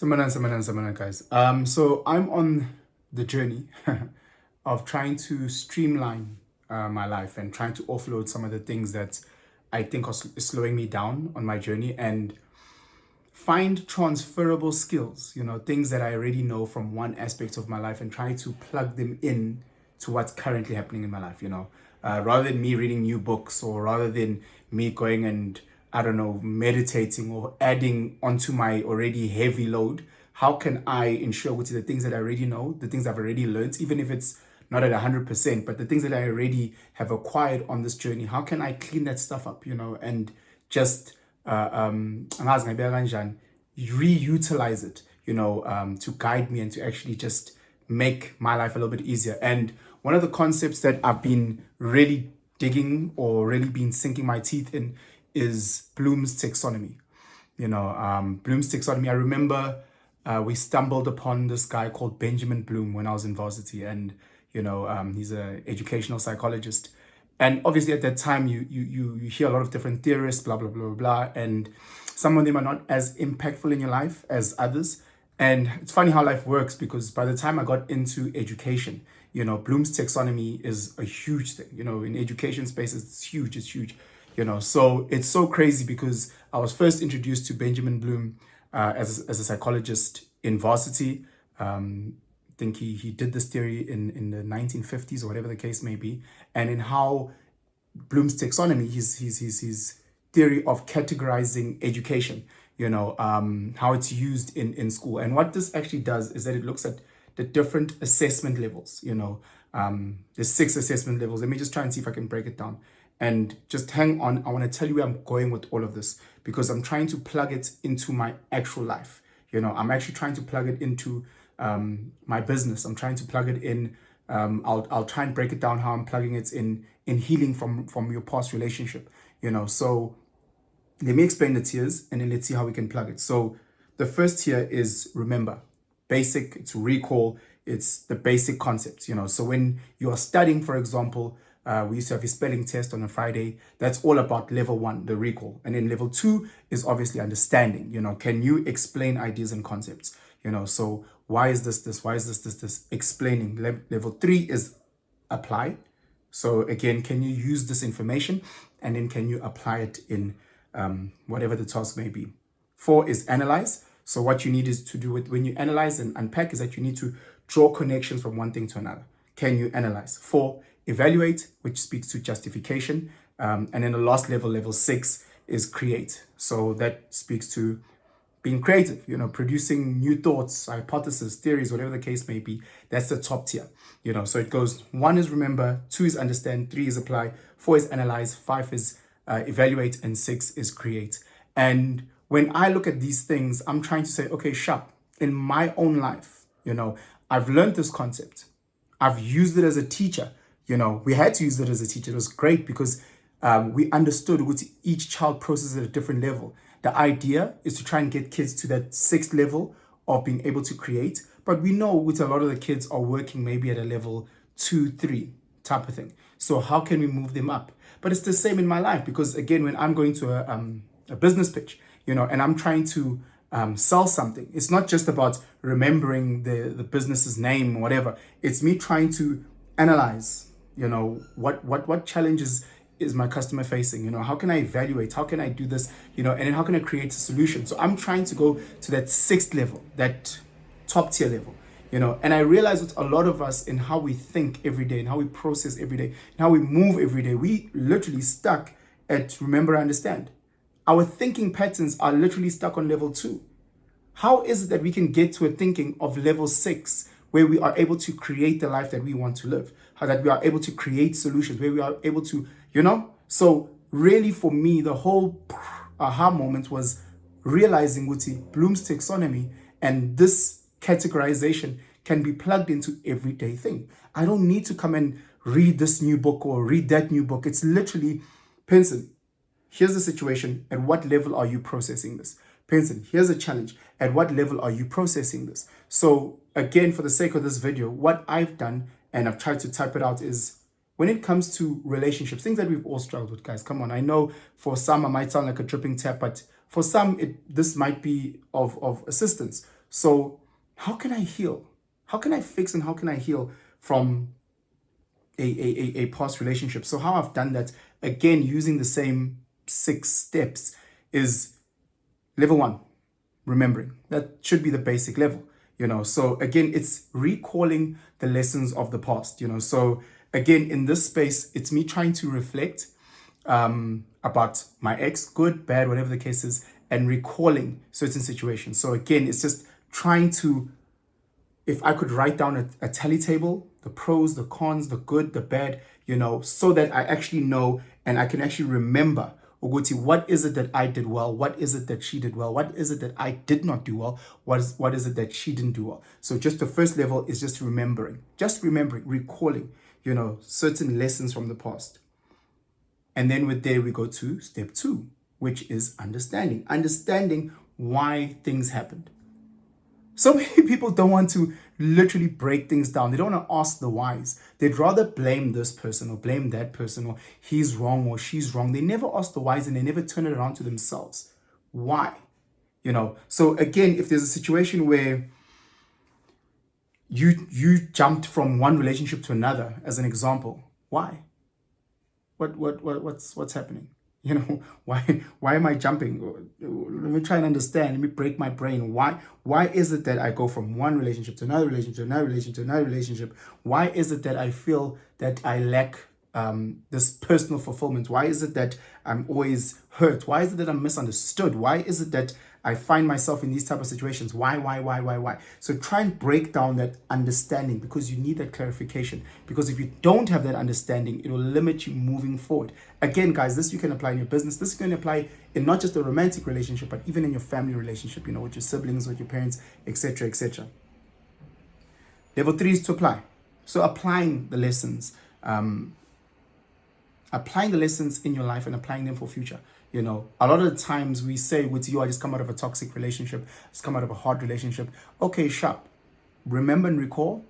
Samanan, guys. So I'm on the journey of trying to streamline my life and trying to offload some of the things that I think are slowing me down on my journey and find transferable skills, things that I already know from one aspect of my life and try to plug them in to what's currently happening in my life, rather than me reading new books or rather than me going and, I don't know, meditating or adding onto my already heavy load. How can I ensure with the things that I already know, the things I've already learned, even if it's not at 100%, but the things that I already have acquired on this journey, how can I clean that stuff up, and just reutilize it, to guide me and to actually just make my life a little bit easier. And one of the concepts that I've been really digging or really been sinking my teeth in is Bloom's taxonomy. Bloom's taxonomy. I remember we stumbled upon this guy called Benjamin Bloom when I was in varsity, and he's an educational psychologist. And obviously at that time, you hear a lot of different theorists, blah, blah, blah, blah, blah. And some of them are not as impactful in your life as others. And it's funny how life works, because by the time I got into education, Bloom's taxonomy is a huge thing. In education space, it's huge, So it's so crazy because I was first introduced to Benjamin Bloom as a psychologist in varsity. I think he did this theory in the 1950s or whatever the case may be, and in how Bloom's taxonomy, his theory of categorizing education, how it's used in school. And what this actually does is that it looks at the different assessment levels. There's 6 assessment levels. Let me just try and see if I can break it down. And just hang on, I want to tell you where I'm going with all of this, because I'm trying to plug it into my actual life. I'm actually trying to plug it into my business. I'm trying to plug it in. I'll try and break it down how I'm plugging it in healing from your past relationship. So let me explain the tiers and then let's see how we can plug it. So the first tier is remember, basic. It's recall. It's the basic concepts. So when you are studying, for example, we used to have a spelling test on a Friday. That's all about level 1, the recall. And then level 2 is obviously understanding. Can you explain ideas and concepts? So why is this? Why is this? Explaining. Level 3 is apply. So again, can you use this information? And then can you apply it in whatever the task may be? 4 is analyze. So what you need is to do it when you analyze and unpack is that you need to draw connections from one thing to another. Can you analyze? 4, evaluate, which speaks to justification. And then the last level, level 6, is create. So that speaks to being creative, producing new thoughts, hypotheses, theories, whatever the case may be. That's the top tier. So it goes 1 is remember, 2 is understand, 3 is apply, 4 is analyze, 5 is evaluate, and 6 is create. And when I look at these things, I'm trying to say, okay, sharp, in my own life, I've learned this concept. I've used it as a teacher. We had to use it as a teacher. It was great because we understood what each child processes at a different level. The idea is to try and get kids to that 6th level of being able to create. But we know with a lot of the kids are working maybe at a level 2, 3 type of thing. So how can we move them up? But it's the same in my life, because again, when I'm going to a business pitch, and I'm trying to sell something, it's not just about remembering the business's name or whatever. It's me trying to analyze, what challenges is my customer facing? How can I evaluate? How can I do this? And then how can I create a solution? So I'm trying to go to that 6th level, that top tier level, and I realize with a lot of us in how we think every day and how we process every day and how we move every day, we literally stuck at remember, understand. Our thinking patterns are literally stuck on level 2. How is it that we can get to a thinking of level 6 where we are able to create the life that we want to live? How that we are able to create solutions, where we are able to, So really for me, the whole aha moment was realizing Bloom's taxonomy and this categorization can be plugged into everyday thing. I don't need to come and read this new book or read that new book. It's literally, Penson, here's the situation. At what level are you processing this? Penson, here's a challenge. At what level are you processing this? So again, for the sake of this video, what I've done, and I've tried to type it out, is when it comes to relationships, things that we've all struggled with, guys, come on. I know for some I might sound like a dripping tap, but for some, this might be of assistance. So how can I heal? How can I fix and how can I heal from a past relationship? So how I've done that, again, using the same 6 steps, is level 1, remembering. That should be the basic level, So again, it's recalling the lessons of the past, So again, in this space, it's me trying to reflect about my ex, good, bad, whatever the case is, and recalling certain situations. So again, it's just trying to, if I could write down a tally table, the pros, the cons, the good, the bad, so that I actually know and I can actually remember, Uguti, what is it that I did well? What is it that she did well? What is it that I did not do well? What is it that she didn't do well? So just the first level is just remembering, recalling, certain lessons from the past. And then with there, we go to step 2, which is understanding why things happened. So many people don't want to literally break things down. They don't want to ask the whys. They'd rather blame this person or blame that person, or he's wrong or she's wrong. They never ask the whys and they never turn it around to themselves. Why? So again, if there's a situation where you jumped from one relationship to another, as an example, why? What's happening? Why am I jumping? Let me try and understand. Let me break my brain. Why is it that I go from one relationship to another relationship to another relationship to another relationship? Why is it that I feel that I lack this personal fulfillment? Why is it that I'm always hurt? Why is it that I'm misunderstood? Why is it that I find myself in these type of situations? Why? So try and break down that understanding, because you need that clarification. Because if you don't have that understanding, it will limit you moving forward. Again, guys, this you can apply in your business. This can apply in not just a romantic relationship, but even in your family relationship, with your siblings, with your parents, etc., etc. Level 3 is to apply. So applying the lessons in your life and applying them for future. A lot of the times we say with you, I just come out of a toxic relationship, just come out of a hard relationship. Okay, sharp. Remember and recall,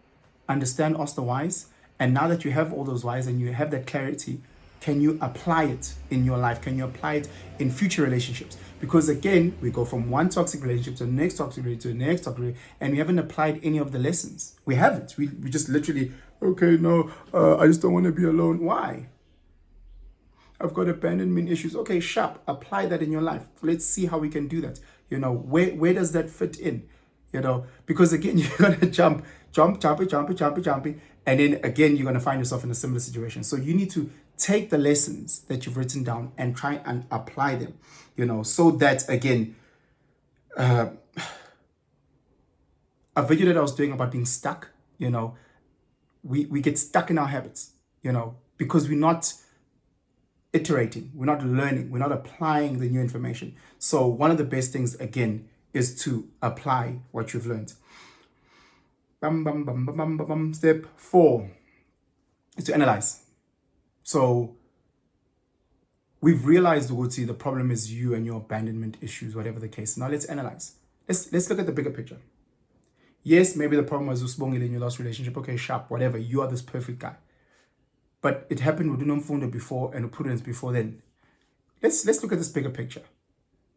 understand, ask the whys. And now that you have all those whys and you have that clarity, can you apply it in your life? Can you apply it in future relationships? Because again, we go from one toxic relationship to the next toxic relationship to the next toxic relationship, and we haven't applied any of the lessons. We haven't. We just literally, okay, no, I just don't want to be alone. Why? I've got abandonment issues. Okay, sharp. Apply that in your life. Let's see how we can do that. Where does that fit in? Because again, you're gonna jump, and then again, you're gonna find yourself in a similar situation. So you need to take the lessons that you've written down and try and apply them. So that again, a video that I was doing about being stuck. We get stuck in our habits. Because we're not iterating, we're not learning, we're not applying the new information. So one of the best things, again, is to apply what you've learned. Step 4 is to analyze. So we've realized, Uguti, the problem is you and your abandonment issues, whatever the case. Now let's analyze. Let's look at the bigger picture. Yes, maybe the problem was Usbongile in your last relationship. Okay, sharp, whatever. You are this perfect guy. But it happened with Unomfundo before and Prudence before then. Let's look at this bigger picture.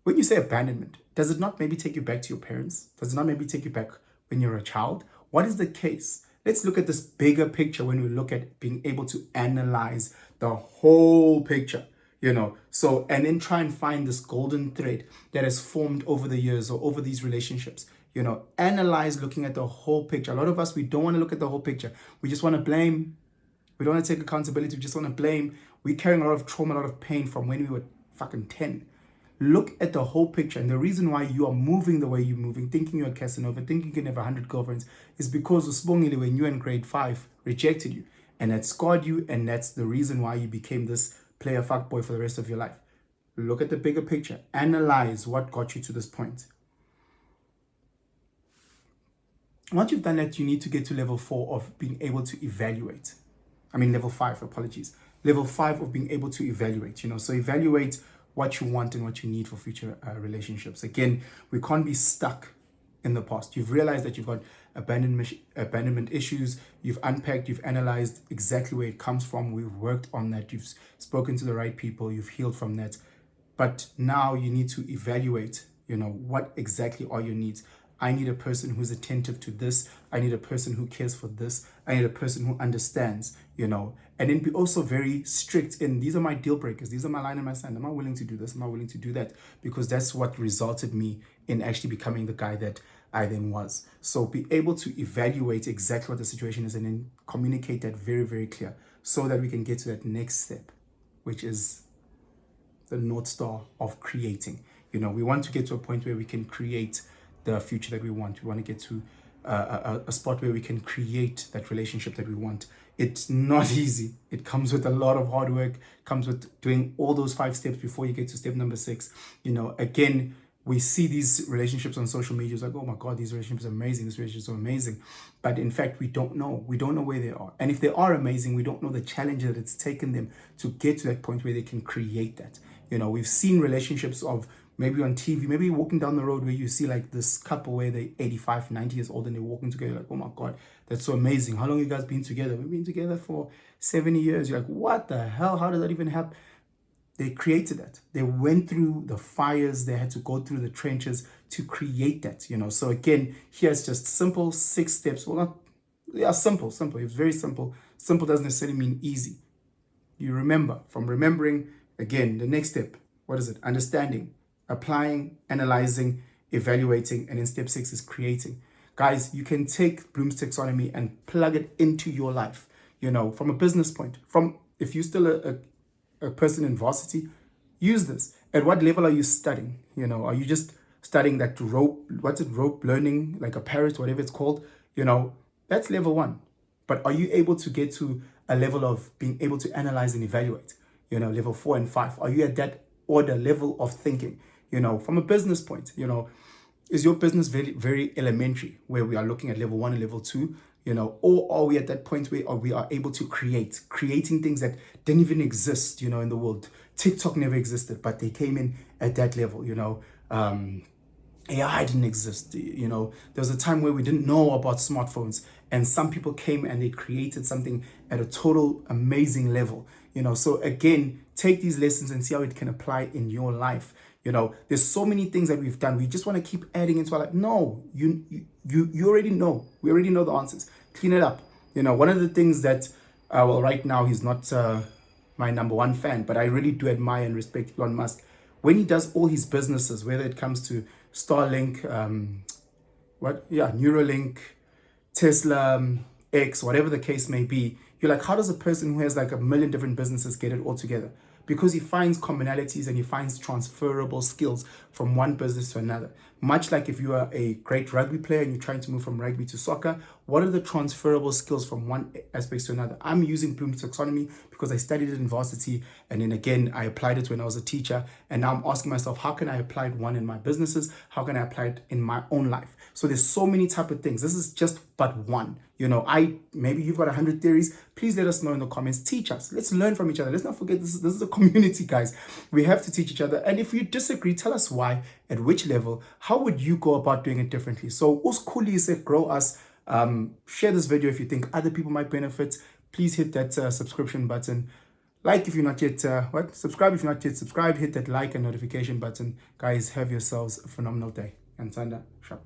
When you say abandonment, does it not maybe take you back to your parents? Does it not maybe take you back when you're a child? What is the case? Let's look at this bigger picture when we look at being able to analyze the whole picture, So, and then try and find this golden thread that has formed over the years or over these relationships. Analyze looking at the whole picture. A lot of us, we don't want to look at the whole picture. We just want to blame. We don't want to take accountability. We just want to blame. We're carrying a lot of trauma, a lot of pain from when we were fucking 10. Look at the whole picture. And the reason why you are moving the way you're moving, thinking you're a Casanova, thinking you can have 100 girlfriends, is because Usbongile, when you were in grade 5, rejected you. And that scarred you. And that's the reason why you became this player fuckboy for the rest of your life. Look at the bigger picture. Analyze what got you to this point. Once you've done that, you need to get to level 4 of being able to evaluate. Level 5, apologies. Level 5 of being able to evaluate, So evaluate what you want and what you need for future relationships. Again, we can't be stuck in the past. You've realized that you've got abandonment issues. You've unpacked, you've analyzed exactly where it comes from. We've worked on that. You've spoken to the right people. You've healed from that. But now you need to evaluate, what exactly are your needs. I need a person who's attentive to this. I need a person who cares for this. I need a person who understands, you know, and then be also very strict in, these are my deal breakers. These are my line in my sand. Am I willing to do this? Am I willing to do that? Because that's what resulted me in actually becoming the guy that I then was. So be able to evaluate exactly what the situation is and then communicate that very, very clear so that we can get to that next step, which is the North Star of creating. You know, we want to get to a point where we can create the future that we want. We want to get to a spot where we can create that relationship that we want. It's not easy. It comes with a lot of hard work, comes with doing all those 5 steps before you get to step number 6. You know, again, we see these relationships on social media. It's like, oh my God, these relationships are amazing. This relationship is amazing. But in fact, we don't know. We don't know where they are. And if they are amazing, we don't know the challenge that it's taken them to get to that point where they can create that. You know, we've seen relationships of maybe on TV, maybe walking down the road where you see like this couple where they're 85, 90 years old and they're walking together. Like, oh my God, that's so amazing. How long you guys been together? We've been together for 70 years. You're like, what the hell? How does that even happen? They created that. They went through the fires. They had to go through the trenches to create that, you know. So again, here's just simple 6 steps. Well, not, yeah, simple. It's very simple. Simple doesn't necessarily mean easy. You remember, from remembering, again, the next step, what is it? Understanding, applying, analyzing, evaluating, and then step 6 is creating. Guys, you can take Bloom's taxonomy and plug it into your life, you know, from a business point. From, if you're still a person in varsity, use this. At what level are you studying? You know, are you just studying that rope, rope learning, like a parrot, whatever it's called? You know, that's level 1. But are you able to get to a level of being able to analyze and evaluate? You know, level 4 and 5. Are you at that order level of thinking? You know, from a business point, you know, is your business very, very elementary where we are looking at level 1 and level 2? You know, or are we at that point where we are able to creating things that didn't even exist, you know, in the world? TikTok never existed, but they came in at that level, you know. AI didn't exist, you know. There was a time where we didn't know about smartphones, and some people came and they created something at a total amazing level, you know. So again, take these lessons and see how it can apply in your life. You know, there's so many things that we've done. We just want to keep adding into our life. No, you already know. We already know the answers. Clean it up. You know, one of the things that, well, right now he's not my number 1 fan, but I really do admire and respect Elon Musk. When he does all his businesses, whether it comes to Starlink, Neuralink, Tesla, X, whatever the case may be, you're like, how does a person who has like a million different businesses get it all together? Because he finds commonalities and he finds transferable skills from one business to another. Much like if you are a great rugby player and you're trying to move from rugby to soccer, what are the transferable skills from one aspect to another? I'm using Bloom's taxonomy because I studied it in varsity, and then again, I applied it when I was a teacher, and now I'm asking myself, how can I apply one in my businesses? How can I apply it in my own life? So there's so many type of things. This is just but one. You know, maybe you've got 100 theories. Please let us know in the comments. Teach us. Let's learn from each other. Let's not forget this is a community, guys. We have to teach each other. And if you disagree, tell us why, at which level, how would you go about doing it differently? So uskuli said, grow us. Share this video if you think other people might benefit. Please hit that subscription button. Like if you're not yet, subscribe if you're not yet subscribed. Hit that like and notification button. Guys, have yourselves a phenomenal day. And Tanda, sharp.